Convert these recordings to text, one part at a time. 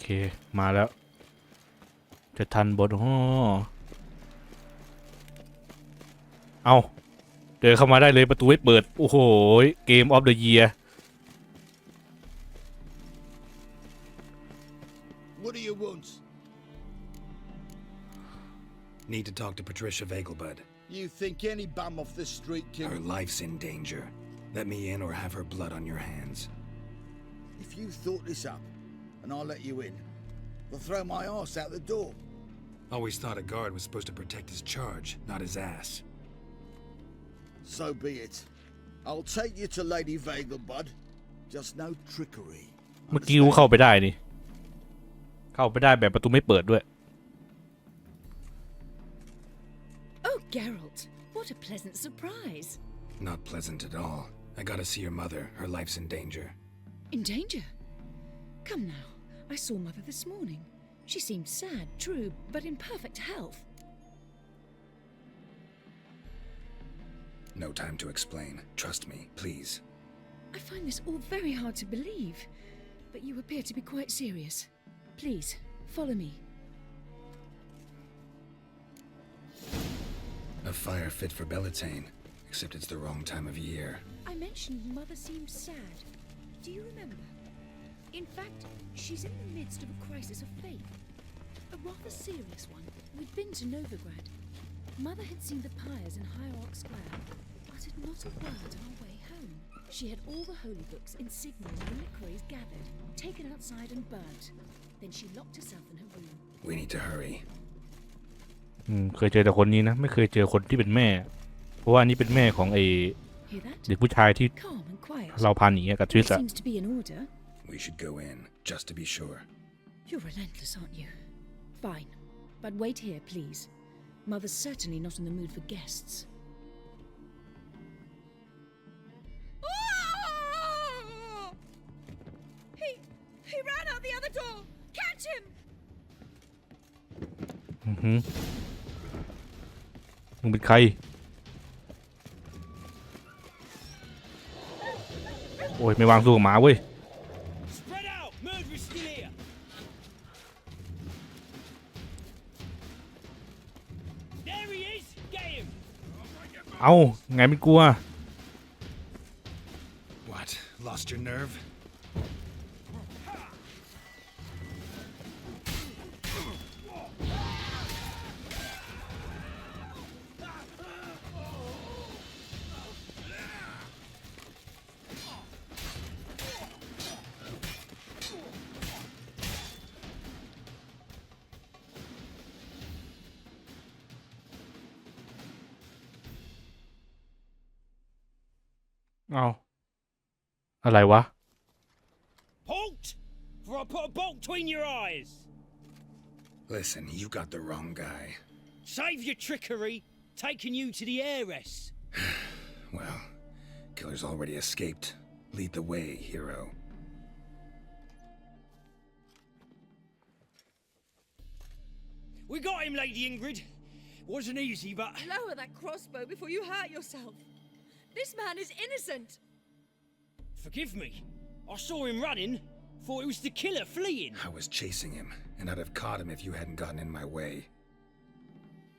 เคมาแล้วจะทันบทเอาเดินเข้ามาได้เลยประตูไม่เปิดโอ้โหเกมออฟเดอะเยียร์ What do you want? Need to talk to Patricia Vegelbud. You think any bum off the street can... Her life's in danger. Let me in or have her blood on your hands. If you thought this up, and I'll let you in, I'll throw my ass out the door. Always thought a guard was supposed to protect his charge, not his ass. So be it. I'll take you to Lady Vegelbud. Just no trickery. เมื่อกี้กูเข้าไปได้นี่เข้าไปได้แบบประตูไม่เปิดด้วย Oh, Geralt, what a pleasant surprise. Not pleasant at all. I gotta see your mother. Her life's in danger. In danger? Come now, I saw Mother this morning. She seemed sad, true, but in perfect health. No time to explain. Trust me, please. I find this all very hard to believe, but you appear to be quite serious. Please, follow me. A fire fit for Bellatane, except it's the wrong time of year. I mentioned Mother seemed sad. Do you remember? In fact, she's in the midst of a crisis of faith. A rather serious one. We'd been to Novigrad. Mother had seen the pyres in Hierarch Square, uttered not a word on our way home. She had all the holy books, insignia, and reliquaries gathered, taken outside and burnt. Then she locked herself in her room. We need to hurry. เคยเจอแต่คนนี้นะไม่เคยเจอคนที่เป็นแม่เพราะว่านี่เป็นแม่ของไอ Hear that? เด็กผู้ชายที่ Calm and quiet. เราพาหนีกับทริส There อะ seems to be an order. We should go in, just to be sure. You're relentless, aren't you? Fine. But wait here, please. Mother's certainly not in the mood for guests. He ran out the other door! Catch him! มึงเป็นใครโอ้ยไม่วางสู้กับหมาเว้ย Spread out! Murderer's still here! There he is! Get him! เอาไงไม่กลัว What? Lost your nerve?เอาอะไรวะ Halt! For I put a bolt between your eyes! Listen, you got the wrong guy. Save your trickery, taking you to the heiress. Well, killer's already escaped. Lead the way, hero. We got him, Lady Ingrid. Wasn't easy, but... Lower that crossbow before you hurt yourself. This man is innocent. Forgive me. I saw him running. Thought it was the killer fleeing. I was chasing him, and I'd have caught him if you hadn't gotten in my way.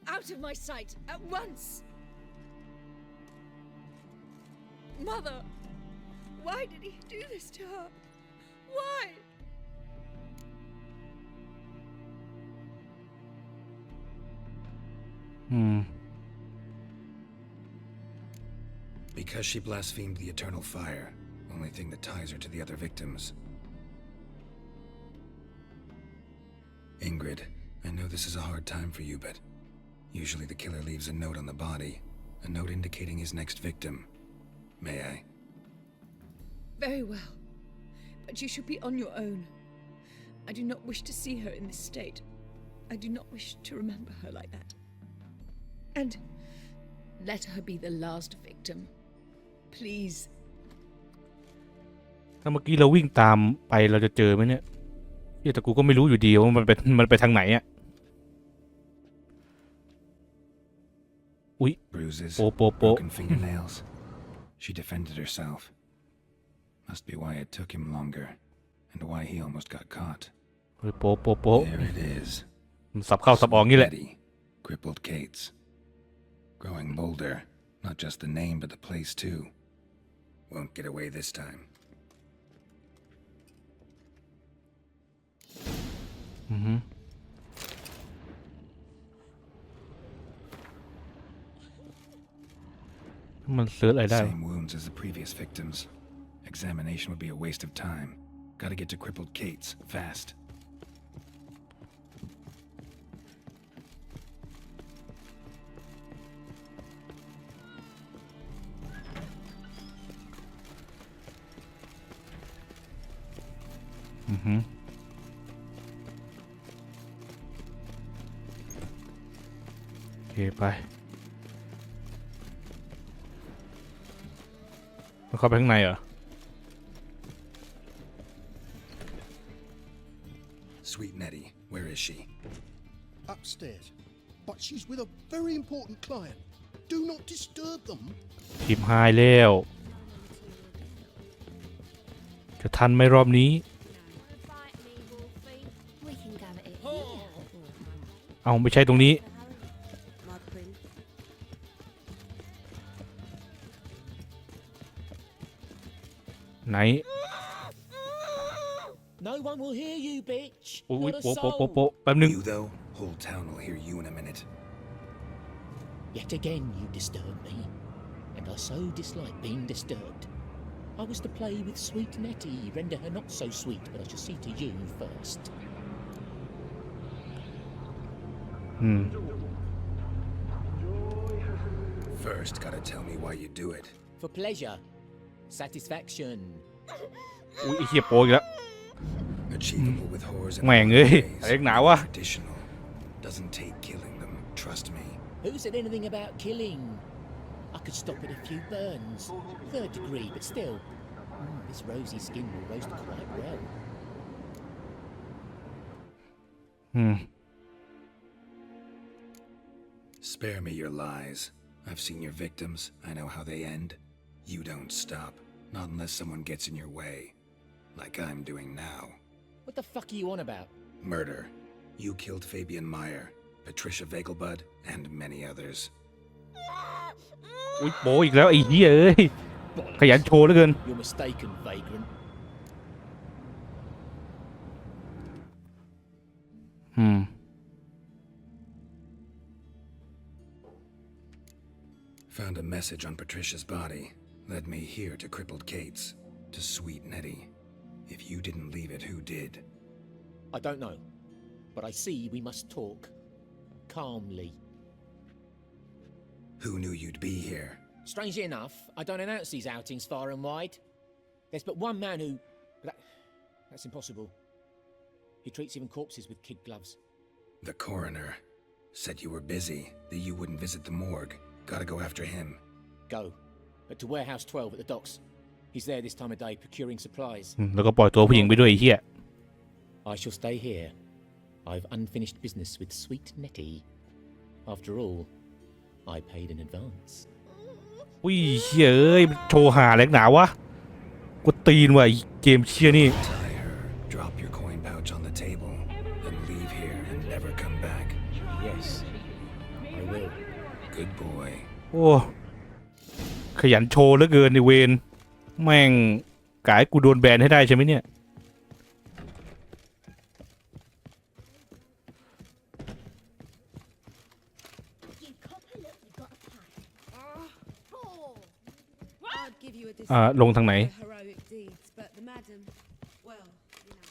Out of my sight, at once! Mother! Why did he do this to her? Why? Because she blasphemed the eternal fire. Only thing that ties her to the other victims. Ingrid, I know this is a hard time for you, but usually the killer leaves a note on the body. A note indicating his next victim. May I? Very well. But you should be on your own. I do not wish to see her in this state. I do not wish to remember her like that. And let her be the last victim. Please. ถ้าเมื่อกี้เราวิ่งตามไปเราจะเจอไหมเนี่ยแต่กูก็ไม่รู้อยู่ดีว่ามันไปทางไหนอ่ะอุ๊ย Bruises, โป broken fingernails. She defended herself. Must be why it took him longer, and why he almost got caught. เฮ้ยโป๊ะโป๊ะโป๊ะ There it is. สับเข้าสับออกงี้แหละ Nettie, crippled Kate's. Growing bolder. Not just the name, but the place too. Won't get away this time. มันเสิร์ชอะไรได้ Same wounds as the previous victims. Examination would be a waste of time. Gotta get to crippled Kate's fast. Mm-hmm. โอเคไปมันเข้าไปข้างในเหรอ Sweet Nettie, where is she? Upstairs. But she's with a very important client. Do not disturb them. ชิบหายแล้วจะทันไหมรอบนี้ We can go at it. เอาไม่ใช่ตรงนี้ My queen. ไหน No one will hear you, bitch. อุ้ย Not a โป๊ะโป๊ะ soul. โป๊ะโป๊ะแป๊บนึง You though? Whole town will hear you in a minute. Yet again you disturb me, and I so dislike being disturbed. I was to play with sweet Nettie, render her not so sweet, but I shall see to you first. อืม First, gotta tell me why you do it. For pleasure, satisfaction. อุ้ยไอ้เหี้ยโป๊ะอีกแล้ว Achievable with whores and Mày ơi, thấy nào quá. traditional. Doesn't take killing them, trust me. Who said anything about killing? I could stop at a few burns. 3rd degree, but still. This rosy skin will roast quite well. อืม Spare me your lies. I've seen your victims. I know how they end. You don't stop. Not unless someone gets in your way. Like I'm doing now. What the fuck are you on about? Murder. You killed Fabian Meyer, Patricia Vegelbud, and many others. อุ้ยโป๊ะอีกแล้วไอ้เหี้ยเอ้ยขยันโชว์เหลือเกิน You're mistaken, vagrant. อืม Found a message on Patricia's body. Led me here to crippled Kate's. To sweet Nettie. If you didn't leave it, who did? I don't know, but I see we must talk. Calmly. Who knew you'd be here? Strangely enough, I don't announce these outings far and wide. There's but one man who... That's impossible. He treats even corpses with kid gloves. The coroner. Said you were busy, that you wouldn't visit the morgue. Gotta go after him. Go. But to warehouse 12 at the docks. He's there this time of day procuring supplies. แล้วก็ปล่อยตัวผู้หญิงไปด้วยไอ้เหี้ย I shall stay here. I've unfinished business with sweet Nettie. After all, I paid in advance. อุ้ยเหี้ยเอ้ยโชว์หาแหลกหนาวะกูตีนว่ะไอ้เกมเชี่ยนี่ Tie her, drop your coin pouch on the table, then leave here and never come back. Yes, I will. Good boy. โอ้ขยันโชว์เหลือเกินในเวนแม่งกายกูโดนแบนให้ได้ใช่ไหมเนี่ย You copper, look, you got a pie. I'd give you a ลงทางไหน for heroic deeds, but the madam, well, you know.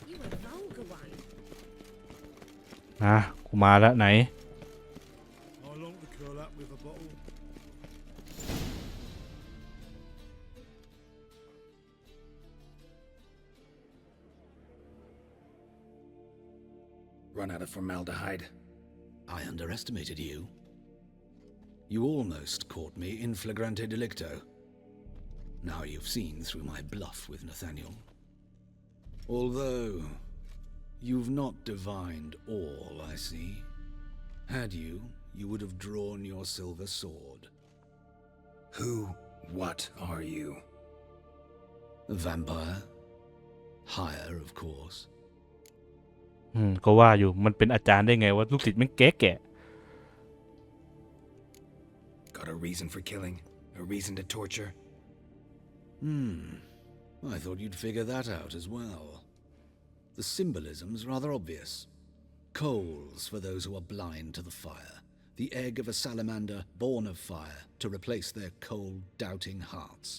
You a vulgar one. กูมาแล้วไหน I long to curl up with a bottle. Run out of formaldehyde. I underestimated you. You almost caught me in flagrante delicto. Now you've seen through my bluff with Nathaniel. Although, you've not divined all, I see. Had you, you would have drawn your silver sword. Who, what are you? A vampire, Higher, of course. ก็ว่าอยู่มันเป็นอาจารย์ได้ไงว่าลูกศิษย์มันแก่ Got a reason for killing? A reason to torture? I thought you'd figure that out as well. The symbolism's rather obvious. Coals for those who are blind to the fire. The egg of a salamander born of fire to replace their cold, doubting hearts.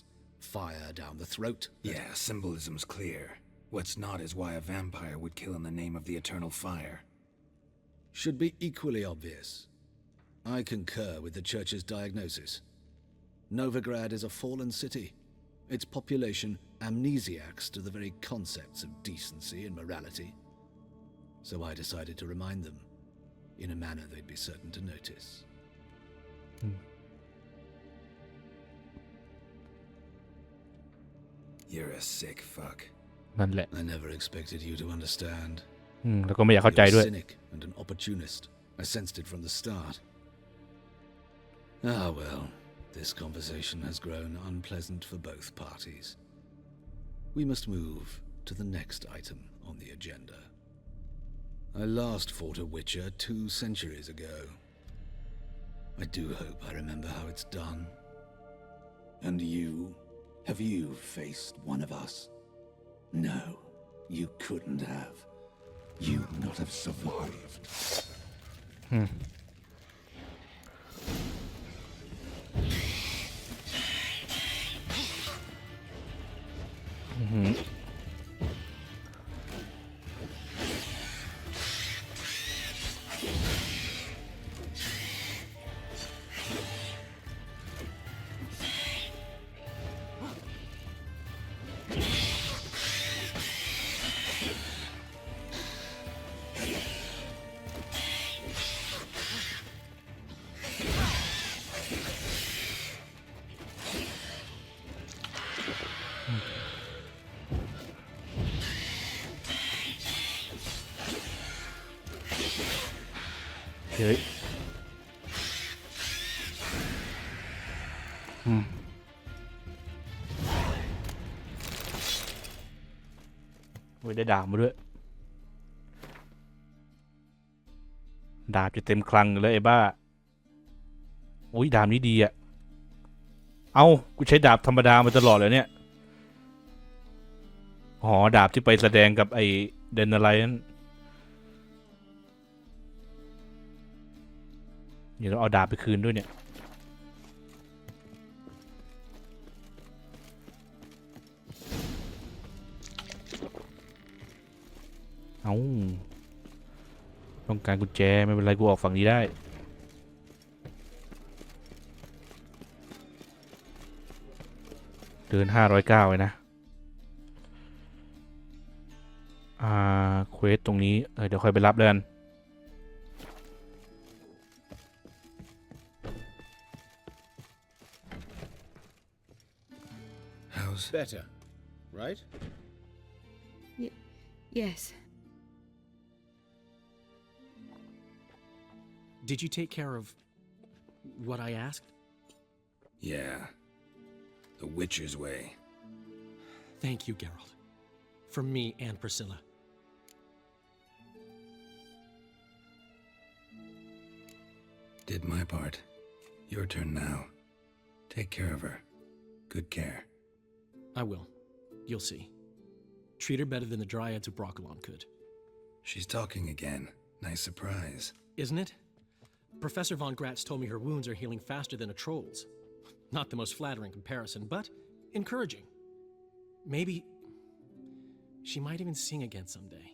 Fire down the throat. Yeah, symbolism's clear. What's not is why a vampire would kill in the name of the eternal fire. Should be equally obvious. I concur with the Church's diagnosis. Novigrad is a fallen city. Its population amnesiacs to the very concepts of decency and morality. So I decided to remind them, in a manner they'd be certain to notice. You're a sick fuck. ๆนั่นแหละ I never expected you to understand. แล้วก็ไม่อยากเข้าใจ You're ด้วย a cynic and an opportunist. I sensed it from the start. Ah well, this conversation has grown unpleasant for both parties. We must move to the next item on the agenda. I last fought a witcher 2 centuries ago. I do hope I remember how it's done. And you? Have you faced one of us? No, you couldn't have. You'd not have survived. Mm-hmm. เฮ้ยโอ้ยได้ดาบมาด้วยดาบจะเต็มคลังเลยไอ้บ้าโอ้ยดาบนี้ดีอ่ะเอ้ากูใช้ดาบธรรมดามาตลอดเลยเนี่ยอ๋อดาบที่ไปแสดงกับไอ้เดนอะไรนั่นเดี๋ยวเราเอาดาบไปคืนด้วยเนี่ยเอาต้องการกุญแจไม่เป็นไรกูออกฝั่งนี้ได้เดิน509เลยนะเควสตรงนี้เดี๋ยวค่อยไปรับแล้วกัน Better, right? Yes. Did you take care of what I asked? Yeah. The Witcher's way. Thank you, Geralt. From me and Priscilla. Did my part. Your turn now. Take care of her. Good care. I will. You'll see. Treat her better than the Dryads of Broccolon could. She's talking again. Nice surprise. Isn't it? Professor von Gratz told me her wounds are healing faster than a troll's. Not the most flattering comparison, but encouraging. Maybe she might even sing again someday.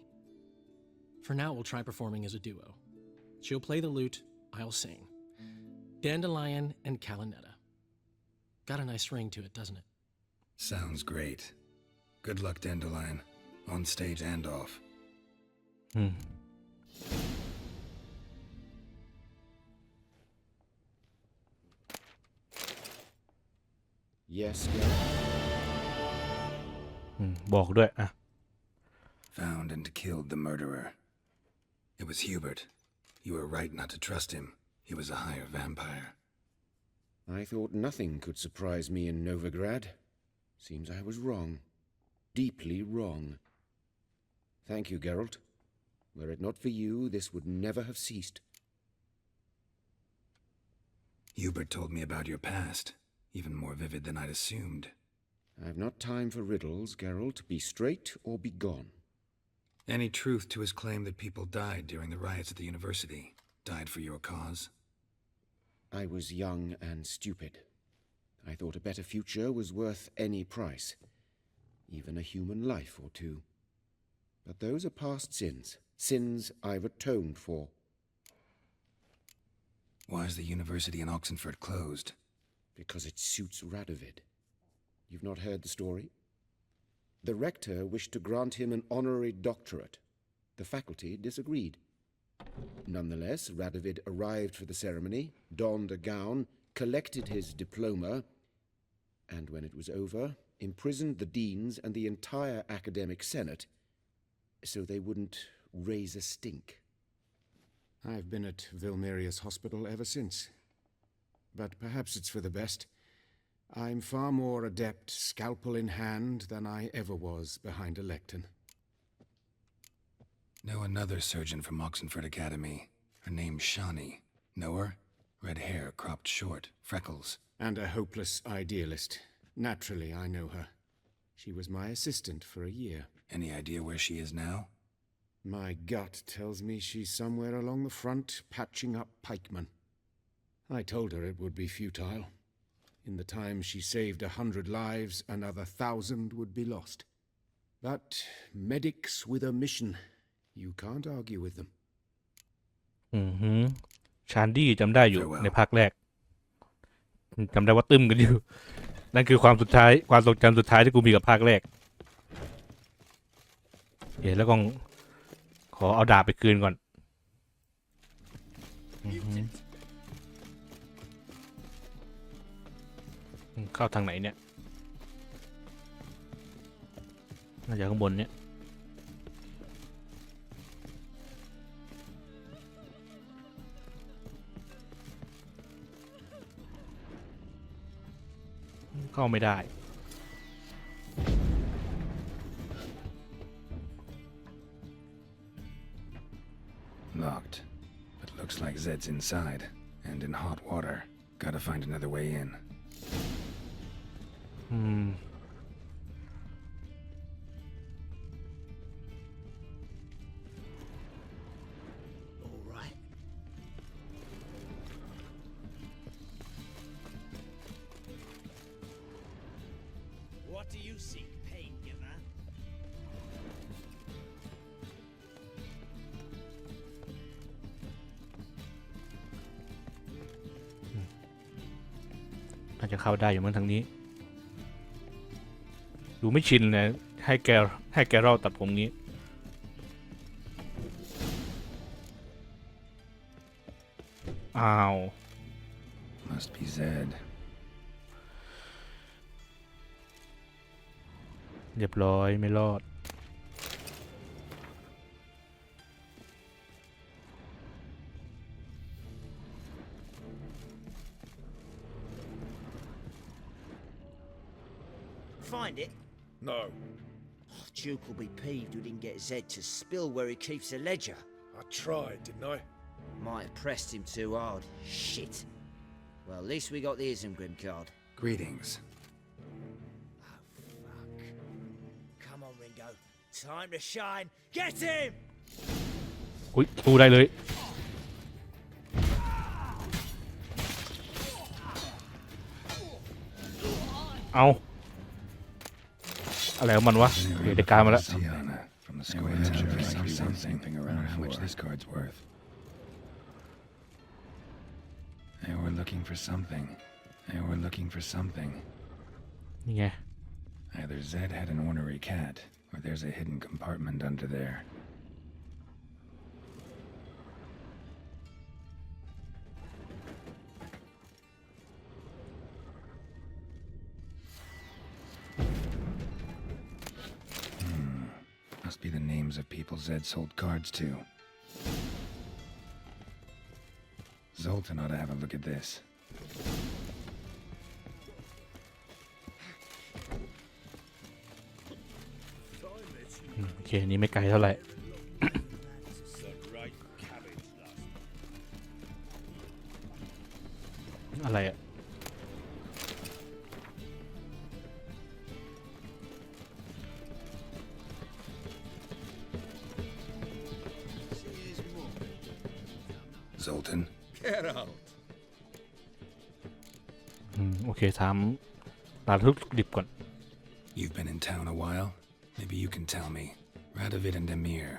For now, we'll try performing as a duo. She'll play the lute, I'll sing. Dandelion and Calinetta. Got a nice ring to it, doesn't it? Sounds great. Good luck, Dandelion. On stage and off. Yes, Geralt? บอกด้วยอ่ะ Found and killed the murderer. It was Hubert. You were right not to trust him. He was a higher vampire. I thought nothing could surprise me in Novigrad. Seems I was wrong. Deeply wrong. Thank you, Geralt. Were it not for you, this would never have ceased. Hubert told me about your past, even more vivid than I'd assumed. I've not time for riddles, Geralt. Be straight or be gone. Any truth to his claim that people died during the riots at the university? Died for your cause? I was young and stupid. I thought a better future was worth any price, even a human life or two. But those are past sins, sins I've atoned for. Why is the university in Oxenford closed? Because it suits Radovid. You've not heard the story? The rector wished to grant him an honorary doctorate. The faculty disagreed. Nonetheless, Radovid arrived for the ceremony, donned a gown, collected his diploma, and when it was over, imprisoned the deans and the entire academic senate so they wouldn't raise a stink. I've been at Vilmerius Hospital ever since. But perhaps it's for the best. I'm far more adept, scalpel in hand, than I ever was behind a lectern. Know another surgeon from Oxenford Academy. Her name's Shani. Know her? Red hair, cropped short, freckles. And a hopeless idealist. Naturally, I know her. She was my assistant for a year. Any idea where she is now? My gut tells me she's somewhere along the front, patching up pikemen. I told her it would be futile. In the time she saved 100 lives, another 1,000 would be lost. But medics with a mission, you can't argue with them. ชานดี้จำได้อยู่ในภาคแรกจำได้ว่าตึ้มกันอยู่นั่นคือความสุดท้ายความทรงจำสุดท้ายที่กูมีกับภาคแรกแล้วก็ขอเอาดาบไปคืนก่อนเข้าทางไหนเนี่ยน่าจะข้างบนเนี่ยเข้าไม่ได้ Locked. But looks like Zed's inside, and in hot water. Gotta find another way in. All right. What do you seek, pain giver? น่าจะเข้าได้อยู่มั้งทางนี้ดูไม่ชินเลยให้แกเราตัดผมงี้อ้าว Must be Zed. เรียบร้อยไม่รอดFind it? No. Oh, Duke will be peeved we didn't get Zed to spill where he keeps the ledger. I tried, didn't I? Might have pressed him too hard. Shit. Well, at least we got the Isengrim card. Greetings. Oh, fuck. Come on, Ringo. Time to shine. Get him! อุ้ยสู้ได้เลยเอาอะไรของมันวะเดี๋ยวการมาแล้ว From the square something around how much this card's worth. They were looking for something. They were looking for something. นี่ไง Either Zed had an ornery cat, or there's a hidden compartment under there. Must be the names of people Zed sold cards to. Zoltan ought to have a look at this. Time it. โอเคนี่ไม่ไกลเท่าไหร่ อะไรอะZoltan? Get out. โอเคถามรายละเอียดดิบก่อน You've been in town a while. Maybe you can tell me. Radovid and Emir.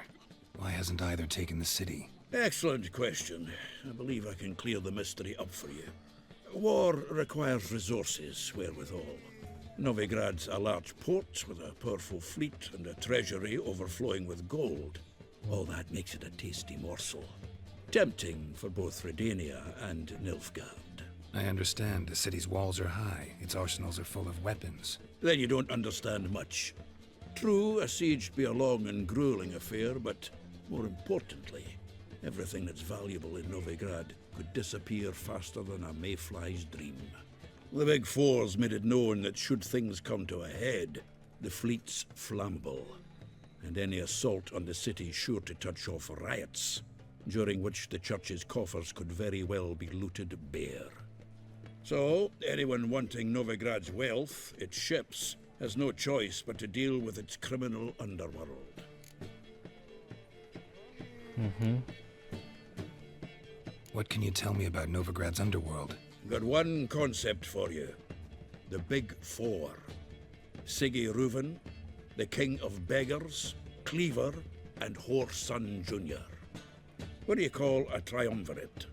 Why hasn't either taken the city? Excellent question. I believe I can clear the mystery up for you. War requires resources wherewithal. Novigrad's a large port with a powerful fleet and a treasury overflowing with gold. All that makes it a tasty morsel. Tempting for both Redania and Nilfgaard. I understand the city's walls are high. Its arsenals are full of weapons. Then you don't understand much. True, a siege be a long and grueling affair, but more importantly, everything that's valuable in Novigrad could disappear faster than a mayfly's dream. The Big Four's made it known that should things come to a head, the fleet's flammable, and any assault on the city sure to touch off riots, during which the church's coffers could very well be looted bare. So, anyone wanting Novigrad's wealth, its ships, has no choice but to deal with its criminal underworld. What can you tell me about Novigrad's underworld? Got one concept for you. The Big Four. Siggy Reuven, the King of Beggars, Cleaver, and Whoreson Jr. What do you call a triumvirate,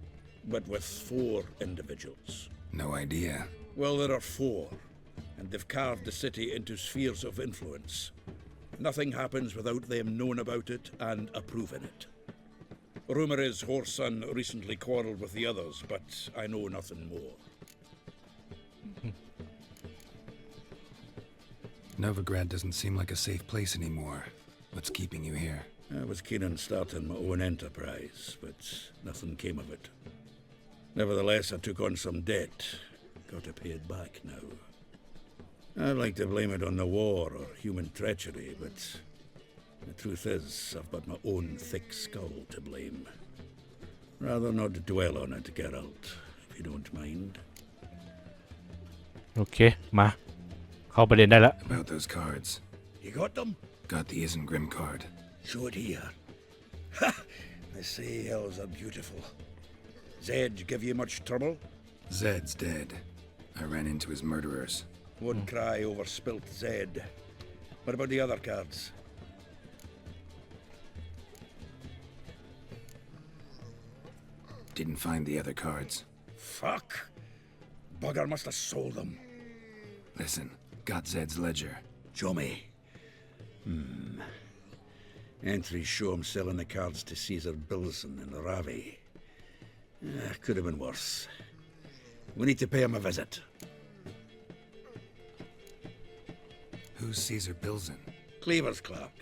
but with 4 individuals? No idea. Well, there are 4, and they've carved the city into spheres of influence. Nothing happens without them knowing about it and approving it. Rumour is Whoreson recently quarrelled with the others, but I know nothing more. Novigrad doesn't seem like a safe place anymore. What's keeping you here? I was keen on starting my own enterprise, but nothing came of it. Nevertheless, I took on some debt. Got to pay it back now. I'd like to blame it on the war or human treachery, but the truth is, I've got my own thick skull to blame. Rather not dwell on it, Geralt, if you don't mind. โอเคมาเข้าประเด็นได้แล้ว About those cards. You got them? Got the Isengrim card. Show it here. Ha! They say elves are beautiful. Zed give you much trouble? Zed's dead. I ran into his murderers. Won't cry over spilt Zed. What about the other cards? Didn't find the other cards. Fuck! Bugger must have sold them. Listen, got Zed's ledger. Show me. Entries show him selling the cards to Caesar Bilson in Ravi. Could have been worse. We need to pay him a visit. Who's Caesar Bilson? Cleaver's clerk.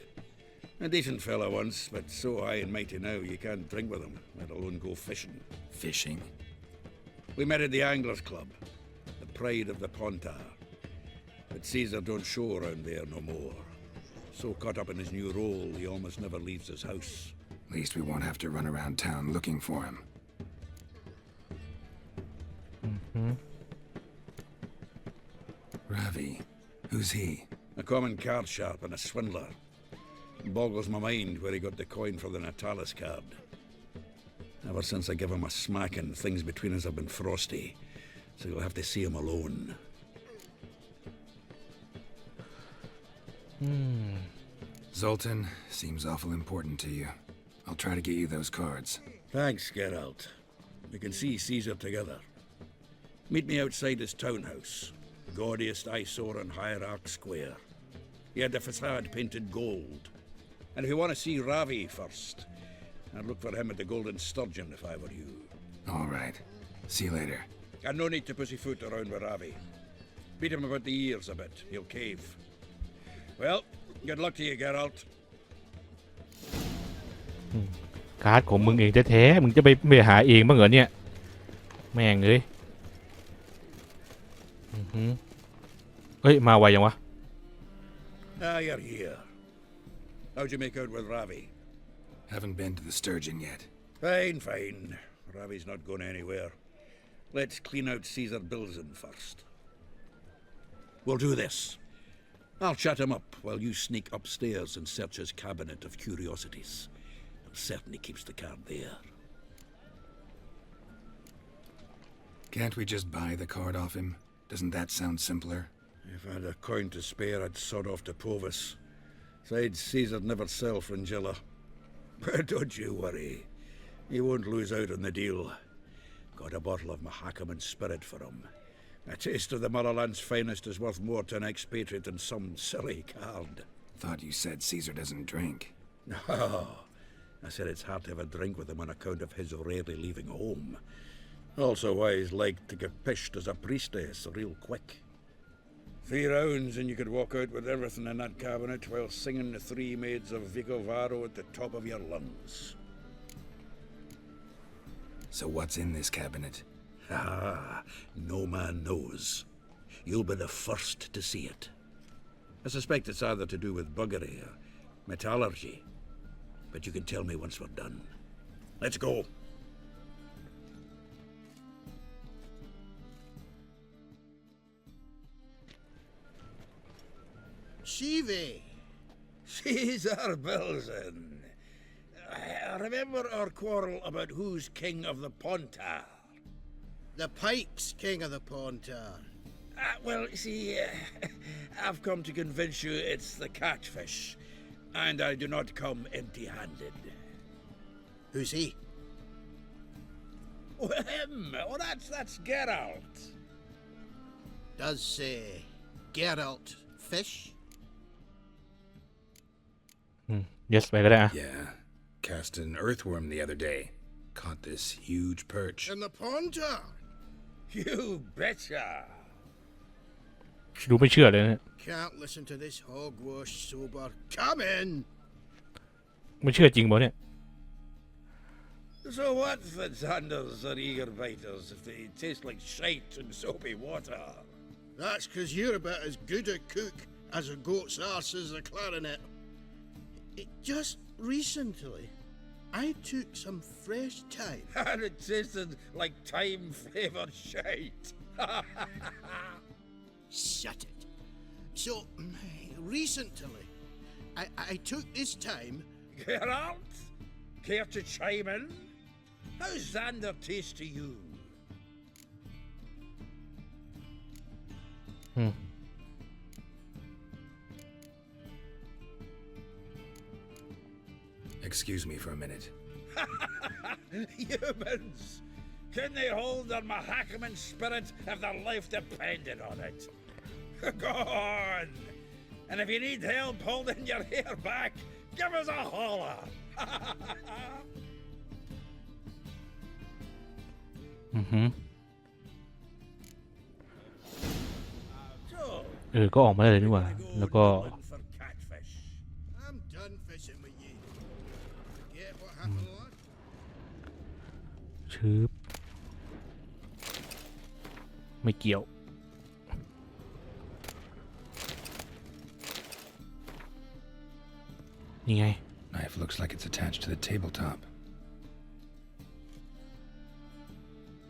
A decent fella once, but so high and mighty now you can't drink with him, let alone go fishing. Fishing? We met at the Anglers Club, the pride of the Pontar. But Caesar don't show around there no more. So caught up in his new role, he almost never leaves his house. At least we won't have to run around town looking for him. Ravi, who's he? A common card sharp and a swindler. Boggles my mind where he got the coin for the Natalis card. Ever since I gave him a smacking, things between us have been frosty, so you'll have to see him alone. Zoltan, seems awful important to you. I'll try to get you those cards. Thanks, Geralt. We can see Caesar together. Meet me outside his townhouse, the gaudiest eyesore on Hierarch Square. He had the facade painted gold. And if you want to see Ravi first, I'd look for him at the Golden Sturgeon if I were you. All right. See you later. And no need to pussyfoot around with Ravi. Beat him about the ears a bit. He'll cave. Well, good luck to you, Geralt. การ์ดของมึงเองแท้ๆมึงจะไปหาเองบ้างเหรอเนี่ยแม่งเอ้ยเฮ้ยมาไวยังวะ You're here. How'd you make out with Ravi? Haven't been to the Sturgeon yet. Fine, fine. Ravi's not going anywhere. Let's clean out Caesar Bilzen first. We'll do this. I'll chat him up while you sneak upstairs and search his cabinet of curiosities. It certainly keeps the card there. Can't we just buy the card off him? Doesn't that sound simpler? If I had a coin to spare, I'd sod off to Provis. Besides, Caesar'd never sell Fringilla. But don't you worry. He won't lose out on the deal. Got a bottle of Mahakaman spirit for him. A taste of the motherland's finest is worth more to an expatriate than some silly card. Thought you said Caesar doesn't drink. No. I said it's hard to have a drink with him on account of his rarely leaving home. Also why he's like to get pished as a priestess real quick. 3 rounds and you could walk out with everything in that cabinet while singing the 3 Maids of Vicovaro at the top of your lungs. So what's in this cabinet? Ah, no man knows. You'll be the first to see it. I suspect it's either to do with buggery or metallurgy. But you can tell me once we're done. Let's go. Shivi! Caesar Bilzen. Remember our quarrel about who's king of the Pontar? The Pike's king of the Pontar. Well, see, I've come to convince you it's the catfish, and I do not come empty-handed. Who's he? Oh, him! Oh, that's Geralt. Does, Geralt fish? yes ไปก็ได้อะ Yeah. Cast an earthworm the other day. Caught this huge perch. In the Pontar? You betcha! ดูไม่เชื่อเลยเนี่ย Can't listen to this hogwash sober. Come in! ไม่เชื่อจริงบ่เนี่ย So what the Zanders are eager biters if they taste like shite and soapy water? That's 'cause you're about as good a cook as a goat's arse is a clarinet. Just recently, I took some fresh thyme. And it tasted like thyme-flavoured shite. Shut it. So, recently, I took this thyme. Geralt? Care to chime in? How's Xander taste to you? Excuse me for a minute. Humans! Can they hold their Mahakaman spirit if their life depended on it? Go on! And if you need help holding your hair back, give us a holler! So, ก็ออกมาได้เลยนี่หว่า แล้วก็ for catfish. I'm done fishing with you. Forget what happened last. ชืบไม่เกี่ยว นี่ไง Knife looks like it's attached to the tabletop.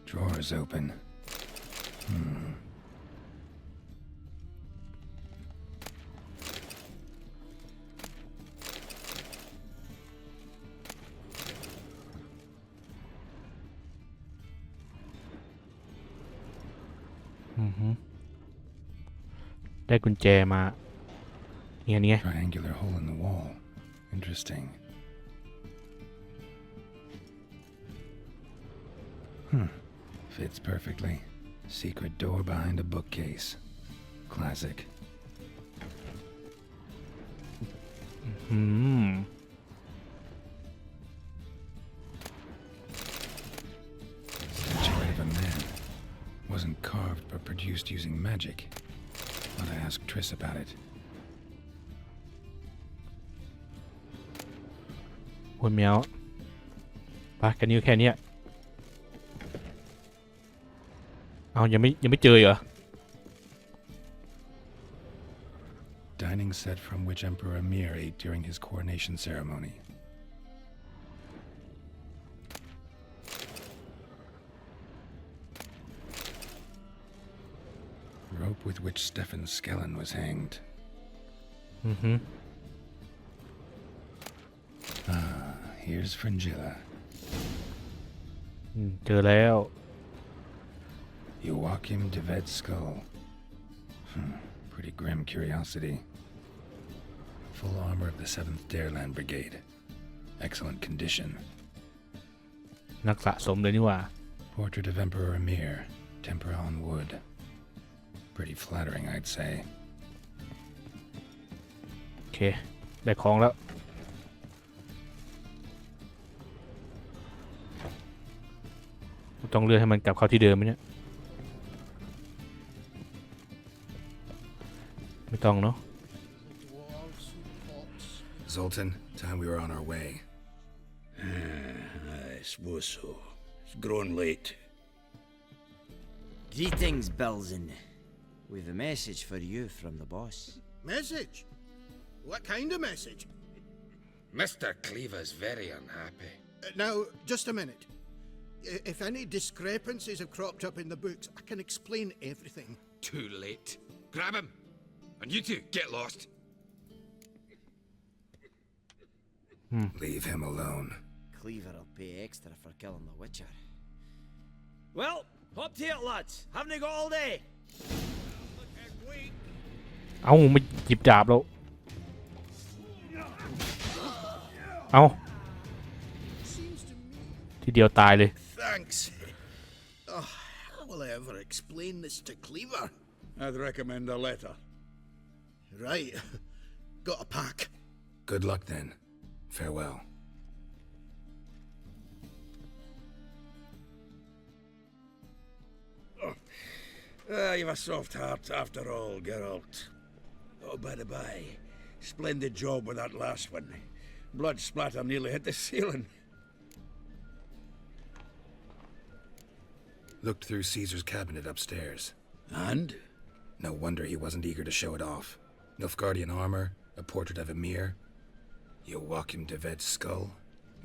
Drawer is open. Mm-hmm. ได้กุญแจมาเนี่ย Triangular hole in the wall. Interesting. Fits perfectly. Secret door behind a bookcase. Classic. Statuette of a man. Wasn't carved but produced using magic. Thought I asked Triss about it. โอ้ยแมวปะกันนิ้วแค่เนี้ยเอายังไม่เจอเหรอ Dining cooking set from which Emperor Emir ate during his coronation ceremony. Rope with which Stefan Skellen was hanged. Ah, here's Fringilla. เจอแล้ว Joachim de Ved's skull. Pretty grim curiosity. Full armor of the 7th Dareland Brigade. Excellent condition. นักสะสมเลยนี่หว่า Portrait of Emperor Emir. Tempera on wood. Pretty flattering, I'd say. โอเคได้ของแล้วต้องเลื่อนให้มันกลับเข้าที่เดิมไหมเนี่ยไม่ต้องเนาะ Zoltan, time we were on our way. I suppose so. It's growing late. Greetings, Belzen. We've a message for you from the boss. Message? What kind of message? Mr. Cleaver's very unhappy. Now, just a minute. If any discrepancies have cropped up in the books, I can explain everything. Too late. Grab him. And you two, get lost. Leave him alone. Cleaver will pay extra for killing the Witcher. Well, hop to it, lads. Haven't you got all day? เอาไม่หยิบดาบแล้วเอาทีเดียวตายเลย Thanks. Oh, how will I ever explain this to Cleaver? I'd recommend a letter. Right. Got a pack. Good luck then. Farewell. You've a soft heart after all, Geralt. Oh, by the by, splendid job with that last one. Blood splatter nearly hit the ceiling. Looked through Caesar's cabinet upstairs. And? No wonder he wasn't eager to show it off. Nilfgaardian armor, a portrait of Emir, Joachim de Ved's skull,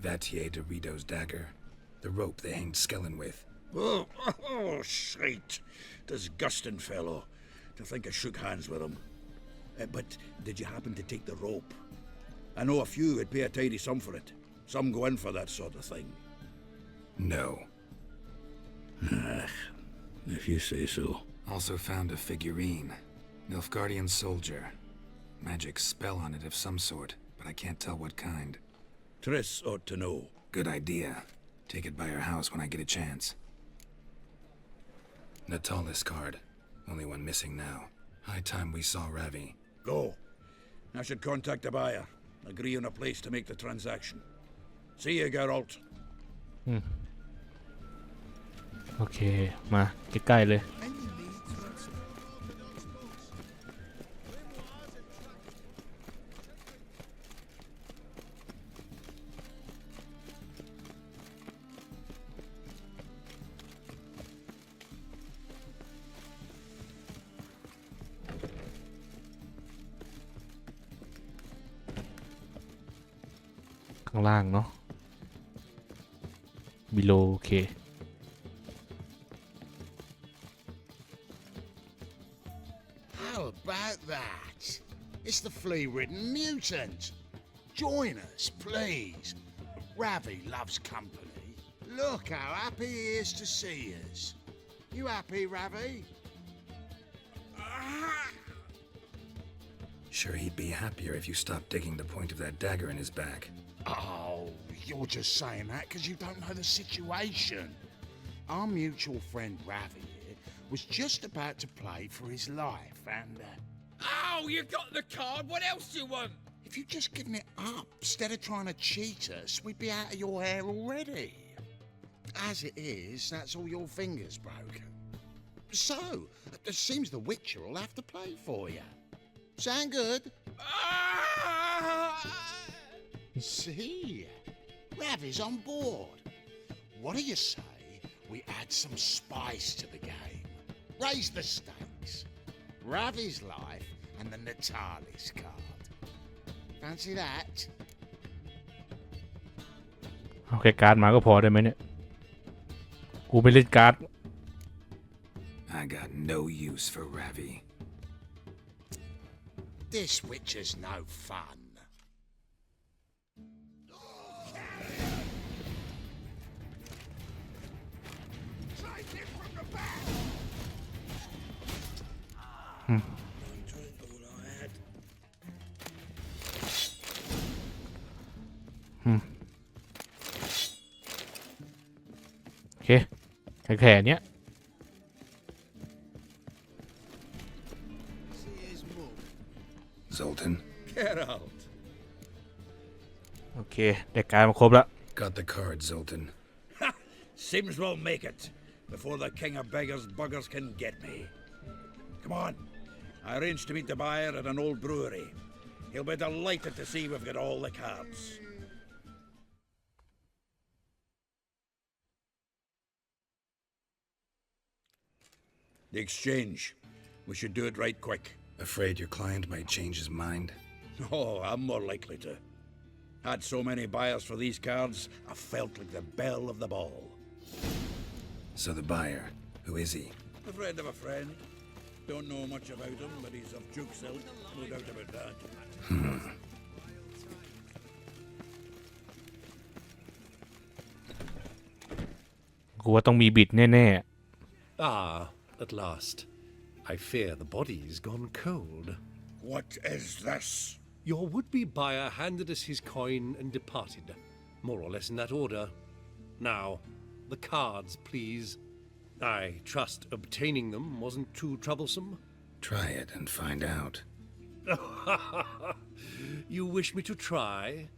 Vatier de Rideau's dagger, the rope they hanged Skellen with. Oh, shite. Disgusting fellow. To think I shook hands with him. But did you happen to take the rope? I know a few would pay a tidy sum for it. Some go in for that sort of thing. No. If you say so. Also found a figurine. Nilfgaardian soldier. Magic spell on it of some sort, but I can't tell what kind. Triss ought to know. Good idea. Take it by her house when I get a chance. Natalis card. Only one missing now. High time we saw Ravi. Go. I should contact the buyer. Agree on a place to make the transaction. See you, Geralt. โอเคมาใกล้ๆเลยข้างล่างเนาะ below โอเค How about that? It's the flea-ridden mutant. Join us, please. Ravi loves company. Look how happy he is to see us. You happy, Ravi? Sure he'd be happier if you stopped digging the point of that dagger in his back. Oh, you're just saying that because you don't know the situation. Our mutual friend Ravi here was just about to play for his life and... Oh, you got the card. What else do you want? If you'd just given it up instead of trying to cheat us, we'd be out of your hair already. As it is, that's all your fingers broken. So, it seems the Witcher will have to play for you. Sound good? See? Ravi's on board. What do you say we add some spice to the game? Raise the stakes. Ravi's life and the Natalis card. Fancy that? เอาแค่การ์ดมาก็พอได้ไหมเนี่ยกูไม่เล่นการ์ด I got no use for Ravi. This witcher's no fun. Take it from the back. Hmm. โอเคแค่เนี้ย Zoltan, Get out. โอเคได้การ์ดมาครบแล้ว got the card, Zoltan. Seems we'll make it before the king of beggars buggers can get me. Come on. I arranged to meet the buyer at an old brewery. He'll be delighted to see we've got all the cards. The exchange. We should do it right quick. Afraid your client might change his mind? Oh, I'm more likely to. Had so many buyers for these cards, I felt like the belle of the ball. So the buyer, who is he? A friend of a friend. Don't know much about him, but he's of Duke's ilk, no doubt about that. กูว่าต้องมีบิดแน่ Ah, at last. I fear the body's gone cold. What is this? Your would-be buyer handed us his coin and departed, more or less in that order. Now, the cards, please. I trust obtaining them wasn't too troublesome. Try it and find out. You wish me to try?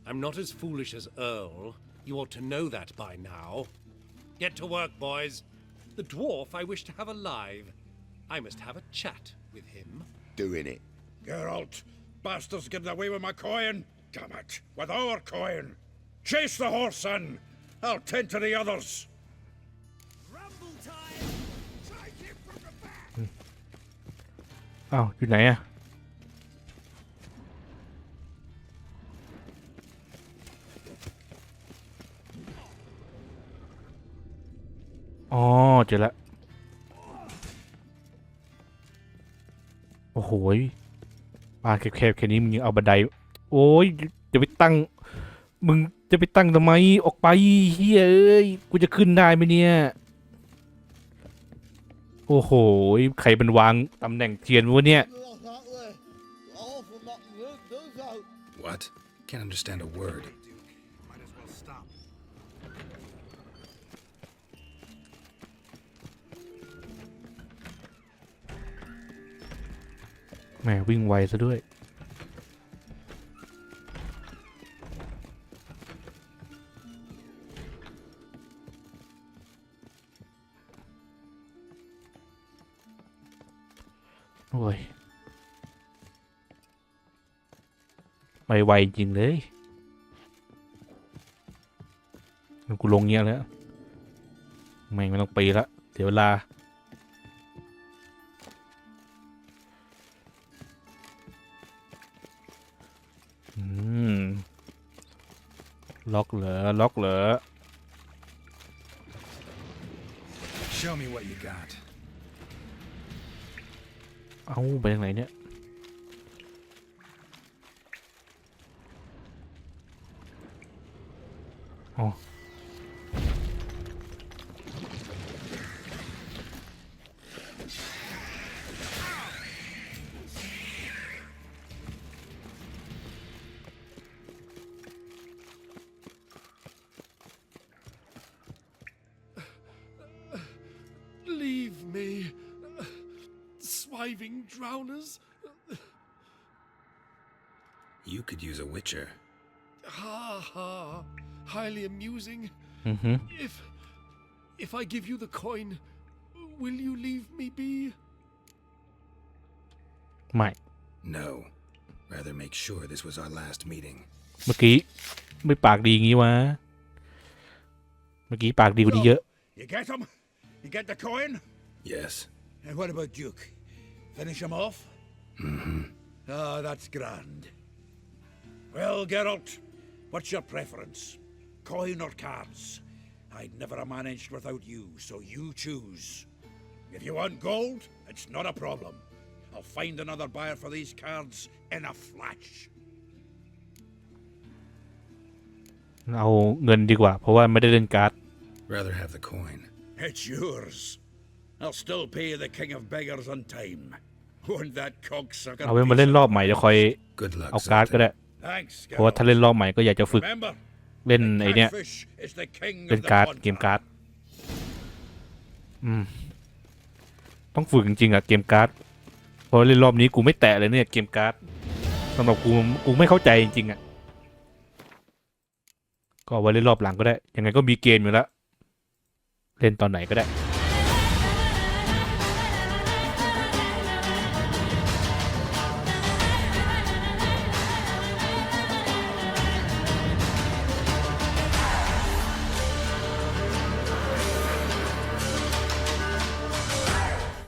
I'm not as foolish as Earl. You ought to know that by now. Get to work, boys. The dwarf I wish to have alive. I must have a chat with him. Doing it. Geralt, bastards getting away with my coin. Damn it, with our coin. Chase the horse, son. I'll tend to the others. Rumble time! Take it from the back. ๆอ้าวอยู่ไหนอะอ๋อเจอแล้วโอ้โหบ้านแคบๆแค่นี้มึงยังเอาบันไดโอ้ยจะไปตั้งมึงจะไปตั้งทำไมออกไปเฮ้ยเอ้ยกูจะขึ้นได้ไหมเนี่ยโอ้โหใครเป็นวางตำแหน่งเทียนวะเนี่ย What? Can't understand a word. Might as well stop. แหมวิ่งไวซะด้วยโอ้ยไปไวจริงเลยกูลงเงี้ยแล้วไม่ต้องปีละเดี๋ยวเวลาล็อกเหรอล็อกเหรอ Show me what you got. เอาไปทางไหนเนี่ยอ๋อ Leave me, swiving drowners. You could use a witcher. Ha ha, highly amusing. Mm-hmm. If I give you the coin, will you leave me be? ไม่ No. Rather make sure this was our last meeting. เมื่อกี้ไม่ปากดีงี้วะเมื่อกี้ปากดีกว่านี้เยอะ You get him? You get the coin? Yes. And what about Duke? Finish him off? Ah, that's grand. Well, Geralt, what's your preference? Coin or cards? I'd never have managed without you, so you choose. If you want gold, it's not a problem. I'll find another buyer for these cards in a flash. เอาเงินดีกว่าเพราะว่าไม่ได้เล่นการ์ด Rather have the coin. It's yours. I'll still pay the king of beggars on time. Won't that cocksucker? เอาไว้มาเล่นรอบใหม่จะคอย Good luck, เอาการ์ดก็ได้ Thanks, เพราะว่าถ้าเล่นรอบใหม่ก็อยากจะฝึก Remember, เล่นไอเนี้ย catfish is the king เล่ of น the การ์ด pond. เกมการ์ดต้องฝึกจริงๆอะเกมการ์ดเพราะเล่นรอบนี้กูไม่แตะเลยเนี่ยเกมการ์ดสำหรับกูไม่เข้าใจจริงๆอะก็เอาไว้เล่นรอบหลังก็ได้ยังไงก็มีเกมอยู่แล้วเล่นตอนไหนก็ได้